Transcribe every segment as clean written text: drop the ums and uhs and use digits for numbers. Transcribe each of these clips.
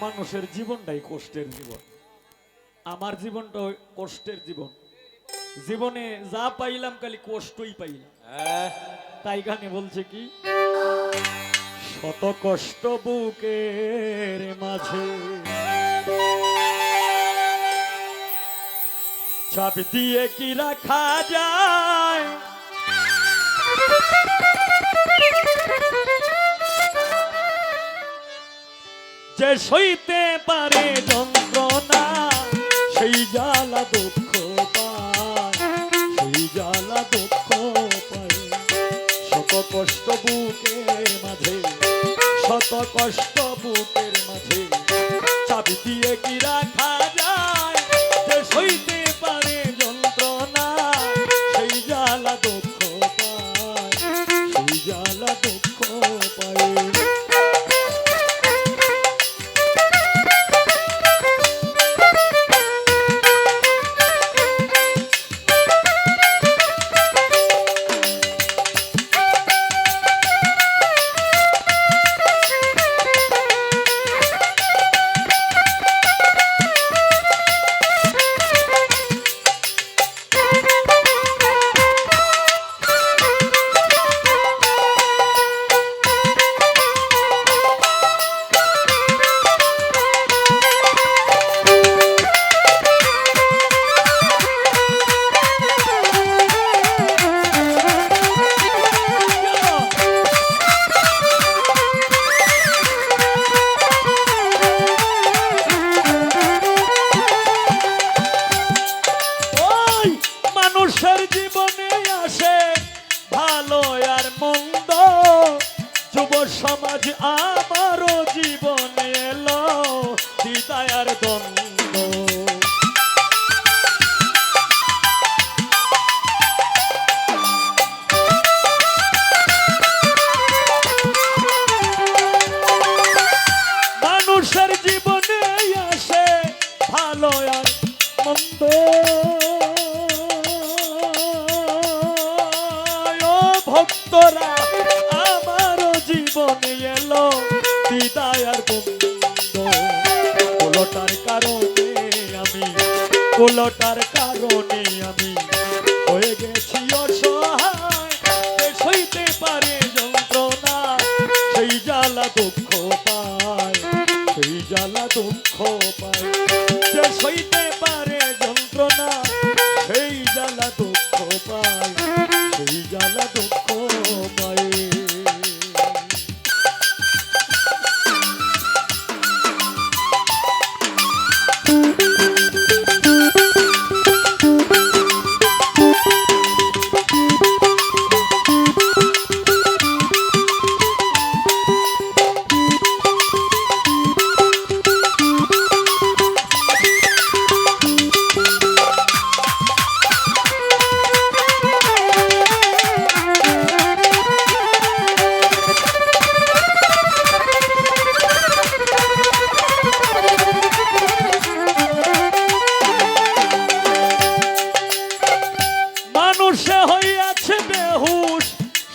মানুষের জীবনটাই কষ্টের জীবন। আমার জীবনটা কষ্টের জীবন। জীবনে যা পাইলাম খালি কষ্টই পাইলাম। তাই গানে বলছে কি, শত কষ্ট বুকের মাঝে চাবি দিয়ে কি রাখা যায়, যে সইতে পারে যন্ত্রণা সেই জ্বালা দুঃখ পায়, সেই জ্বালা দুঃখ পায়। শত কষ্ট বুকের মাঝে, শত কষ্ট বুকের মাঝে চাবি দিয়ে কি রাখা যায়, যে সইতে পারে যন্ত্রণা সেই জ্বালা দুঃখ পায়, সেই জ্বালা দুঃখ পায়। মানুষের জীবনে আসে ভালো আর মন্দ, যুব সমাজ আমারও জীবনে এলো দ্বিধায় আর দ্বন্দ্ব। মানুষের জীবনে আসে ভালো আর মন্দ, ভক্তরা আমারও জীবনে এলো বিদায় আর বন্ধ। কোলটার কারণে আমি, কোলটার কারণে আমি হয়ে গেছি অসহায়, যে সইতে পারে যন্ত্রণা সেই জ্বালা দুঃখ পায়, সেই জ্বালা দুঃখ পায়। যে সইতে পারে যন্ত্রণা সেই জ্বালা দুঃখ পায়, সেই জ্বালা দুঃখ পায়। মানুষে হইয়াছে বেহুশ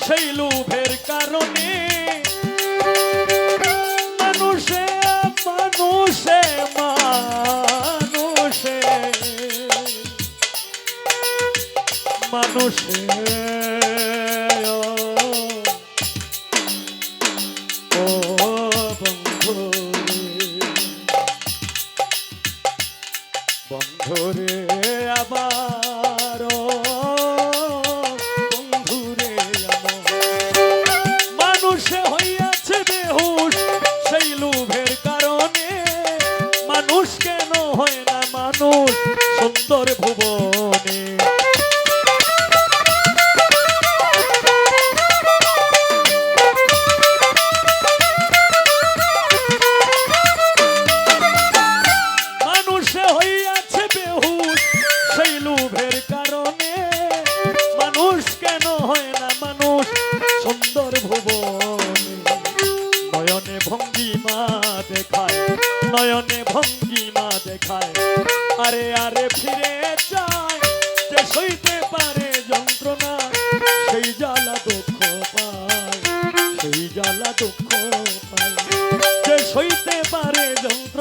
সেই লোভের কারণে, মানুষে মানুষে মানুষে মানুষে ও বন্ধু বন্ধুরে আবার বন্ধুরে আমার, মানুষে হইয়াছে বেহুশ সেই লোভের কারণে, মানুষ কেন হয় না মানুষ সুন্দর ভুবনে। মানুষে হইয়াছে বেহুশ সেই লোভের কারণে, মানুষ কেন হয় না মানুষ সুন্দর ভুবনে। নয়নে ভঙ্গিমা দেখায়, নয়নে ভঙ্গিমা দেখায়, আরে আরে ফিরে চায়, যে সইতে পারে যন্ত্রণা সেই জ্বালা দুঃখ পায়, সেই জ্বালা দুঃখ পায়। যে সইতে পারে যন্ত্রণা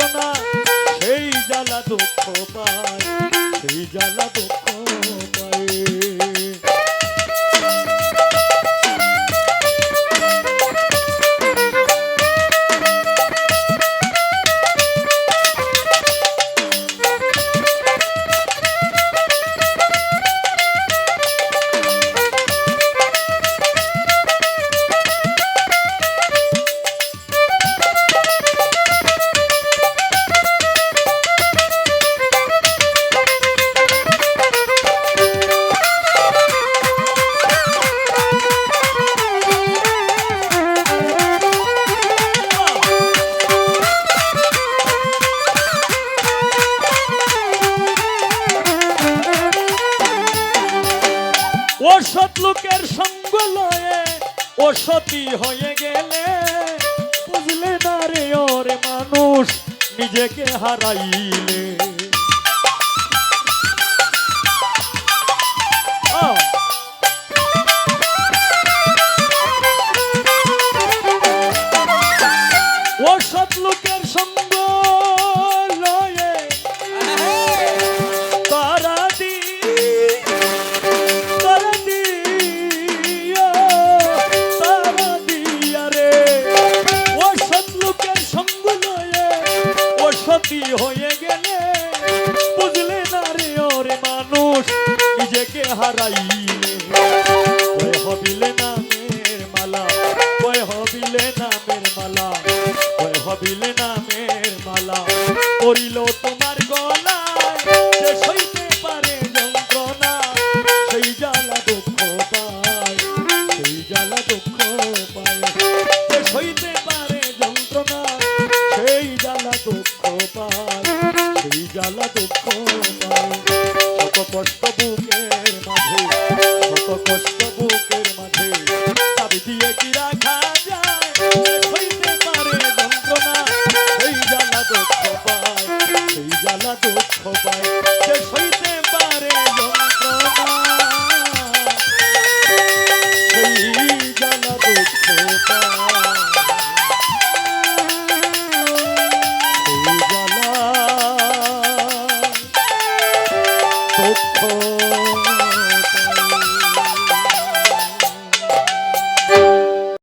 দুঃখ পায়, সেই জ্বালা দুঃখ পায়। অসৎ লোকের সঙ্গ লয়ে অসতী হয়ে গেলে বুঝলে না রে ওরে মানুষ নিজেকে হারাইলে। অসৎ লোকের সঙ্গ লয়ে সতী হয়ে গেলে বুঝলে না রে ওরে মানুষ নিজেকে হারাইলে। কয় হবিলে নামের মালা, কয় হবিলে নামের মালা, কয় হবিলে নামের মালা করিল তোমার গলায়, যে সইতে পারে যন্ত্রণা সেই জ্বালা দুঃখ পায়, সেই জ্বালা দুঃখ পায়। যে সইতে পারে যন্ত্রণা সেই জ্বালা দুঃখ পায়, সেই জ্বালা দুঃখ পায়। শত কষ্ট বুকের মাঝে, শত কষ্ট বুকের মাঝে চাবি দিয়ে কি রাখা